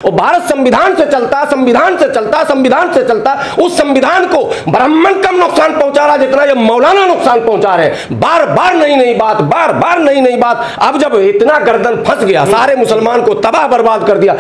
और भारत संविधान से चलता, संविधान से चलता, संविधान से चलता, उस संविधान को ब्राह्मण कम नुकसान पहुंचा रहा जितना ये मौलाना नुकसान पहुंचा रहे हैं। बार बार नई नई बात, बार बार नई नई बात। अब जब इतना गर्दन फंस गया, सारे मुसलमान को तबाह बर्बाद कर दिया।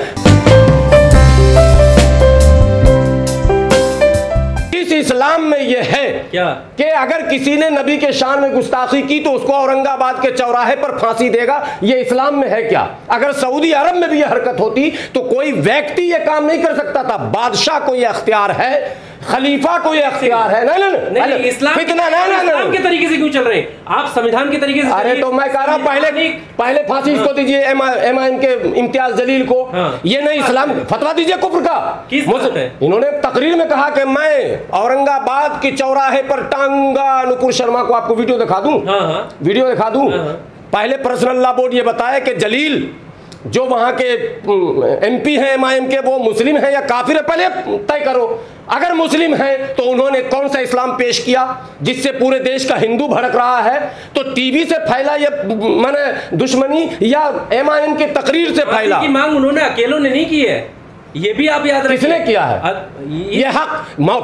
इस इस्लाम में यह है क्या कि अगर किसी ने नबी के शान में गुस्ताखी की तो उसको औरंगाबाद के चौराहे पर फांसी देगा। ये इस्लाम में है क्या? अगर सऊदी अरब में भी यह हरकत होती तो कोई व्यक्ति यह काम नहीं कर सकता था। बादशाह को यह अख्तियार है, खलीफा को यह अख्तियार है। नहीं इस्लाम के तरीके से क्यों चल रहे हैं आप? संविधान के तरीके से। अरे तो मैं कह रहा हूं पहले फांसी इसको दीजिए, एमआईएम के इम्तियाज जलील को। ये नहीं इस्लाम फतवा दीजिए कुफ्र का। इन्होंने तकरीर में कहा कि मैं औरंगाबाद के चौराहे पर टांगा नुपुर शर्मा को आपको वीडियो दिखा दूं, वीडियो दिखा दूं। पहले पर्सनल लॉ बोर्ड ये बताया कि जलील जो वहां के एमपी हैं एमआईएम के, वो मुस्लिम है या काफिर है, पहले तय करो। अगर मुस्लिम है तो उन्होंने कौन सा इस्लाम पेश किया जिससे पूरे देश का हिंदू भड़क रहा है? तो टीवी से फैला ये माने दुश्मनी या एमआईएम के तकरीर से फैला? की मांग उन्होंने अकेलों ने नहीं की है, ये भी आप याद रखिए। किसने किया है ये हक?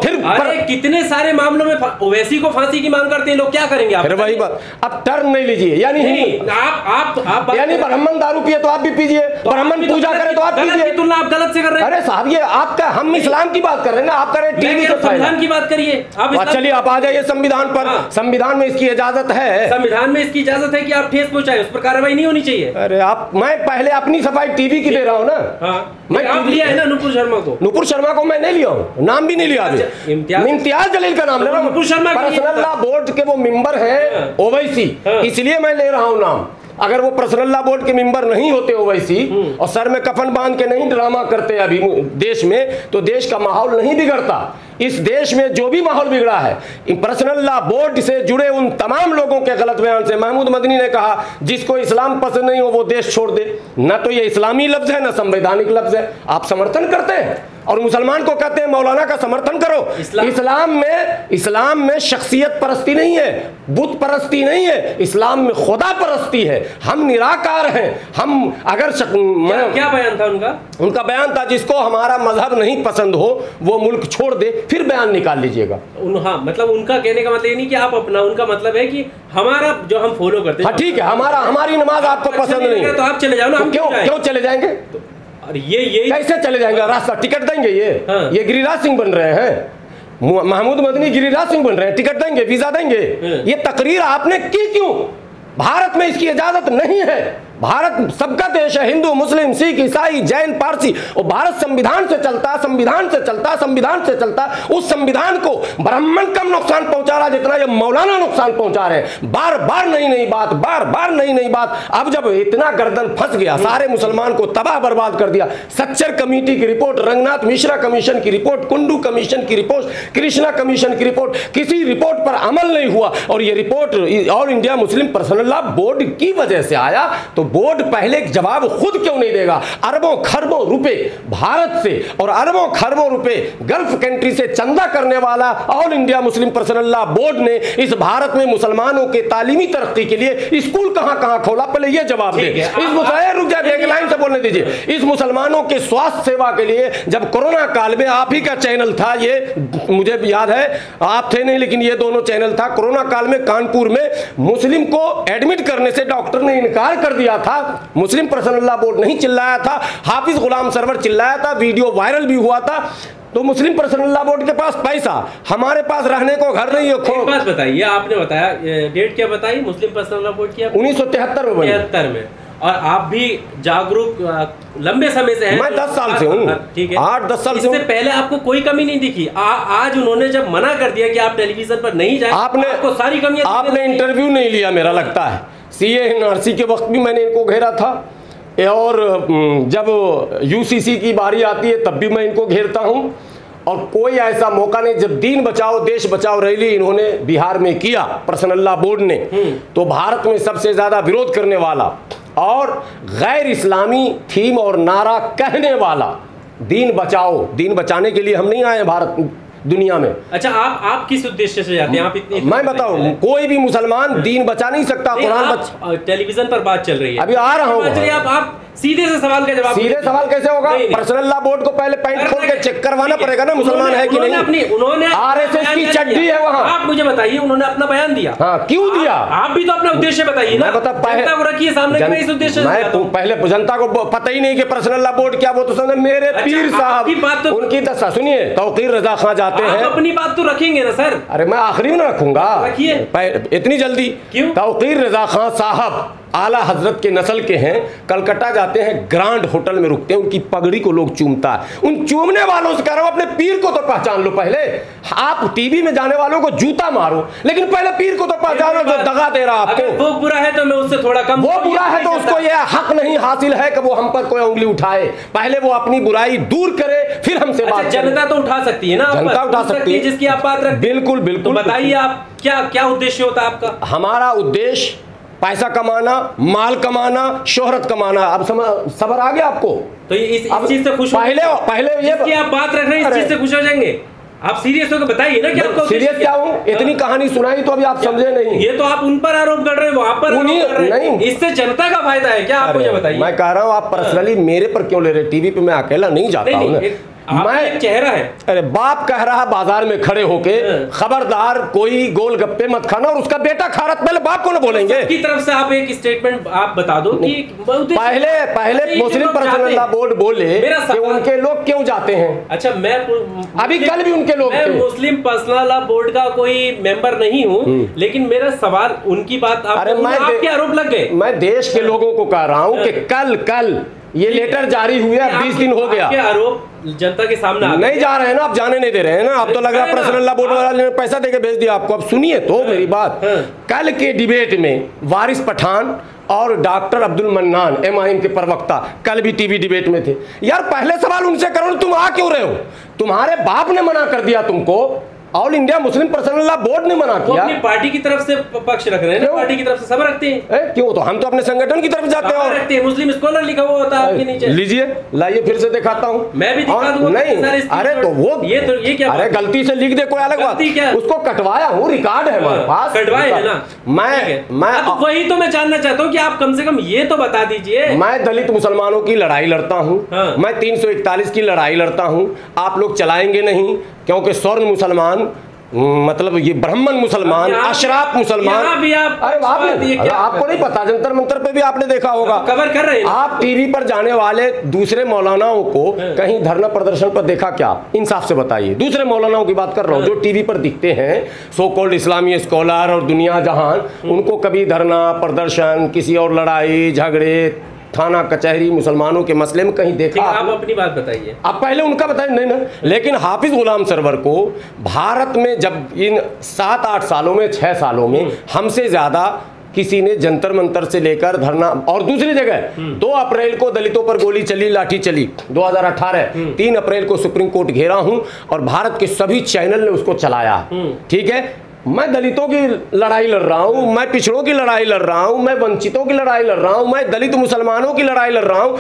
फिर कितने सारे मामलों में ओवैसी को फांसी की मांग करते हैं लोग, क्या करेंगे आप? फिर वही बात, अब टर्म नहीं लीजिए। यानी आप यानी ब्राह्मण दारू पिए तो आप भी पीजिए, ब्राह्मण पूजा करे तो आप पीजिए। तुलना आप गलत से कर रहे हैं। अरे साहब ये आपका, हम इस्लाम की बात कर रहे हैं ना, आप कर रहे हैं टीवी से संविधान की बात करिए आप। चलिए आप आ जाइए संविधान पर। संविधान में इसकी इजाजत है, संविधान में इसकी इजाजत है कि आप ठेस पहुंचाए, उस पर कार्रवाई नहीं होनी चाहिए। अरे आप, मैं पहले अपनी सफाई टीवी की दे रहा हूँ ना। मैं आप लिया है ना नुपुर शर्मा को? नुपुर शर्मा को मैं नहीं लिया हूँ, नाम भी नहीं लिया अभी। इम्तियाज जलील का नाम ले रहा हूँ। Nupur Sharma personal law board के वो मेंबर हैं ओवैसी, इसलिए मैं ले रहा हूँ नाम। अगर वो पर्सनल लॉ बोर्ड के मेंबर नहीं होते ओवैसी और सर में कफन बांध के नहीं ड्रामा करते अभी देश में, तो देश का माहौल नहीं बिगड़ता। इस देश में जो भी माहौल बिगड़ा है पर्सनल लॉ बोर्ड से जुड़े उन तमाम लोगों के गलत बयान से। महमूद मदनी ने कहा जिसको इस्लाम पसंद नहीं हो वो देश छोड़ दे। न तो ये इस्लामी लफ्ज है, न संवैधानिक लफ्ज है। आप समर्थन करते हैं और मुसलमान को कहते हैं मौलाना का समर्थन करो। इस्लाम में शख्सियत परस्ती नहीं है, बुत परस्ती नहीं है, इस्लाम में खुदा परस्ती है। हम निराकार हैं। हम अगर क्या बयान था उनका? उनका बयान था जिसको हमारा मजहब नहीं पसंद हो वो मुल्क छोड़ दे। फिर बयान निकाल लीजिएगा। हाँ, मतलब उनका कहने का मतलब ये नहीं कि आप अपना, उनका मतलब है कि हमारा जो हम फॉलो करते हैं। हाँ ठीक है, हमारी नमाज आपको पसंद नहीं है तो आप चले जाओ ना। क्यों चले जाएंगे? और ये कैसे चले जाएंगे? रास्ता टिकट देंगे? ये गिरिराज सिंह बन रहे हैं, महमूद मदनी गिरिराज सिंह बन रहे हैं, टिकट देंगे, वीजा देंगे? ये तकरीर आपने की क्यों? भारत में इसकी इजाजत नहीं है। भारत सबका देश है, हिंदू मुस्लिम सिख ईसाई जैन पारसी। और भारत संविधान से चलता, संविधान से चलता, संविधान से चलता, उस संविधान को ब्राह्मण कम नुकसान पहुंचा रहा जितना ये मौलाना नुकसान पहुंचा रहे हैं। बार बार नई नई बात, बार बार नई नई बात। अब जब इतना गर्दन फंस गया, सारे मुसलमान को तबाह बर्बाद कर दिया। सच्चर कमेटी की रिपोर्ट, रंगनाथ मिश्रा कमीशन की रिपोर्ट, कुंडू कमीशन की रिपोर्ट, कृष्णा कमीशन की रिपोर्ट, किसी रिपोर्ट पर अमल नहीं हुआ। और ये report all India Muslim personal law board की वजह से आया। तो बोर्ड पहले जवाब खुद क्यों नहीं देगा? अरबों खरबों रुपए भारत से और अरबों खरबों रुपए गल्फ कंट्री से चंदा करने वाला all India Muslim personal law board ने इस भारत में मुसलमानों के तालीमी तरक्की के लिए स्कूल कहां खोला? पहले ये जवाब दे। रुक जाए, एक लाइन से बोलने दीजिए। इस मुसलमानों के स्वास्थ्य सेवा के लिए जब कोरोना काल में आप ही का चैनल था, ये मुझे याद है, आप थे नहीं लेकिन ये दोनों चैनल था। कोरोना काल में कानपुर में मुस्लिम को एडमिट करने से डॉक्टर ने इनकार कर दिया था। मुस्लिम पर्सनल लॉ बोर्ड नहीं चिल्लाया था, हाफिज गुलाम सरवर चिल्लाया था, वीडियो वायरल भी हुआ था। तो मुस्लिम पर्सनल लॉ बोर्ड के पास पैसा, हमारे पास रहने को घर नहीं है। एक बात बताइए, आपने बताया डेट क्या बताई मुस्लिम पर्सनल लॉ बोर्ड की? 1973 में। और आप भी जागरूक लंबे समय से हैं। मैं 10 साल से हूँ। ठीक है, 8-10 साल से। इससे पहले आपको कोई कमी नहीं दिखी। आज उन्होंने जब मना कर दिया कि आप टेलीविजन पर नहीं जाएं, आपको सारी कमियां। आपने इंटरव्यू नहीं लिया मेरा लगता है। सीए एनआरसी के वक्त भी मैंने इनको घेरा था, और जब यूसीसी की बारी आती है तब भी मैं इनको घेरता हूँ। और कोई ऐसा मौका नहीं, जब दीन बचाओ देश बचाओ रैली इन्होंने बिहार में किया पर्सनल लॉ बोर्ड ने, तो भारत में सबसे ज्यादा विरोध करने वाला और गैर इस्लामी थीम और नारा कहने वाला, दीन बचाओ, दीन बचाने के लिए हम नहीं आए भारत दुनिया में। अच्छा, आप किस उद्देश्य से जाते हैं? आप इतने मैं बताऊं, कोई भी मुसलमान दीन बचा नहीं सकता। कुरान टेलीविजन पर बात चल रही है, अभी आ रहा हूँ। आप सीधे से सवाल का जवाब। सीधे सवाल कैसे होगा? पर्सनल लॉ बोर्ड को पहले पैंट खोल के चेक करवाना पड़ेगा ना, मुसलमान है कि नहीं। उन्होंने आरएसएस की चड्डी है वहाँ। आप मुझे बताइए, उन्होंने अपना बयान दिया। हाँ, क्यों दिया? आप भी तो अपना उद्देश्य बताइए ना। जनता को रखिए सामने कि मैं इस उद्देश्य से मैं तो पहले जनता को पता ही नहीं कि पर्सनल लॉ बोर्ड क्या, वो तो समझे मेरे पीर साहब की बात। तो उनकी दशा सुनिए, तौकीर रजा खां जाते हैं। अपनी बात तो रखेंगे ना सर। अरे मैं आखिरी में रखूंगा, रखिए इतनी जल्दी क्यों? तौकीर रजा खां साहब आला हजरत के नस्ल के हैं, कलकत्ता जाते हैं, ग्रांड होटल में रुकते हैं, उनकी पगड़ी को लोग चूमता है। उन चूमने वालों से कह रहा हूं अपने पीर को तो पहचान लो पहले। आप टीवी में जाने वालों को जूता मारो, लेकिन पहले पीर को तो पहचानो जो दगा दे रहा आपको। वो बुरा है तो मैं उससे थोड़ा कम, वो बुरा है तो उसको यह हक नहीं हासिल है कि वो हम पर कोई उंगली उठाए। पहले वो अपनी बुराई दूर करे, फिर हमसे बात। जनता तो उठा सकती है ना, जनता उठा सकती है जिसकी आप बात रखते। बिल्कुल बिल्कुल। बताइए आप क्या उद्देश्य होता है आपका? हमारा उद्देश्य पैसा कमाना, माल कमाना, शोहरत कमाना। अब सबर आ गया आपको? तो इस चीज से खुश हो? पहले ये आप बात रख रहे हैं, इस चीज से खुश हो जाएंगे? आप सीरियस होकर बताइए ना कि आपको सीरियस क्या हूँ? इतनी कहानी सुनाई तो अभी आप समझे नहीं। ये तो आप उन पर आरोप कर रहे हैं, वहां पर नहीं, इससे जनता का फायदा है क्या? आप मुझे बताइए। मैं कह रहा हूँ आप पर्सनली मेरे पर क्यों ले रहे? टीवी पे मैं अकेला नहीं जाता हूँ ना, मैं चेहरा है। अरे बाप कह रहा बाजार में खड़े होके खबरदार कोई गोलगप्पे मत खाना, और उसका बेटा खा रहा, पहले बाप को ना बोलेंगे। की तरफ से आप एक स्टेटमेंट आप बता दो कि पहले मुस्लिम पर्सनल लॉ बोर्ड बोले कि उनके लोग क्यों जाते हैं। अच्छा, मैं अभी कल भी उनके लोग थे। मुस्लिम पर्सनल लॉ बोर्ड का कोई मेंबर नहीं हूँ, लेकिन मेरा सवाल उनकी बात आपके आरोप लग गए। मैं देश के लोगों को कह रहा हूँ कि कल ये लेटर जारी हुए, अब 20 दिन हो गया। आरोप जनता के सामने नहीं जा रहे हैं ना, आप जाने नहीं दे रहे हैं ना। अब तो लग रहा है पर्सनल लॉ बोर्ड वाले ने पैसा देके भेज दिया आपको। अब सुनिए तो मेरी बात। कल के डिबेट में वारिस पठान और डॉक्टर अब्दुल मन्नान MIM के प्रवक्ता कल भी टीवी डिबेट में थे। यार पहले सवाल उनसे करो, तुम आ क्यों रहे हो? तुम्हारे बाप ने मना कर दिया तुमको, all India Muslim personal law board ने मना किया। अपनी पार्टी की तरफ से पक्ष रख रहे हैं, पार्टी की तरफ से सब रखते हैं। क्यों? तो हम तो अपने संगठन की तरफ जाते हैं, रखते हैं। मुस्लिम स्कॉलर लिखा हुआ होता है आपके नीचे। लीजिए, लाइए फिर से दिखाता हूँ। मैं भी दिखा दूंगा। नहीं, अरे तो वो ये क्या? अरे गलती से लिख दे कोई अलग बात, उसको कटवाया हूँ, रिकॉर्ड है हमारे पास, कटवाए है ना। मैं वही तो मैं जानना चाहता हूँ कि आप कम से कम ये तो बता दीजिए। मैं दलित मुसलमानों की लड़ाई लड़ता हूँ, मैं 341 की लड़ाई लड़ता हूँ। आप लोग चलाएंगे नहीं, क्योंकि स्वर्ण मुसलमान मतलब ये ब्राह्मण मुसलमान, अशराफ मुसलमान। अरे आपको नहीं पता, जंतर मंतर पे भी आपने देखा होगा, कवर कर रहे हैं आप टीवी पर जाने वाले दूसरे मौलानाओं को कहीं धरना प्रदर्शन पर देखा क्या? इंसाफ से बताइए। दूसरे मौलानाओं की बात कर रहा हूँ जो टीवी पर दिखते हैं, सो कॉल्ड इस्लामी स्कॉलर और दुनिया जहान, उनको कभी धरना प्रदर्शन, किसी और लड़ाई झगड़े, थाना कचहरी, मुसलमानों के मसले में कहीं देखा? आप अपनी बात बताइए। आप पहले उनका बताइए। नहीं ना, लेकिन हाफिज गुलाम सरवर को भारत में जब इन 7-8 सालों में 6 सालों में हमसे ज्यादा किसी ने जंतर मंतर से लेकर धरना, और दूसरी जगह 2 अप्रैल को दलितों पर गोली चली, लाठी चली, 2018, 3 अप्रैल को सुप्रीम कोर्ट घेरा हूं और भारत के सभी चैनल ने उसको चलाया। ठीक है, मैं दलितों की लड़ाई लड़ रहा हूं, मैं पिछड़ों की लड़ाई लड़ रहा हूं, मैं वंचितों की लड़ाई लड़ रहा हूं, मैं दलित मुसलमानों की लड़ाई लड़ रहा हूं।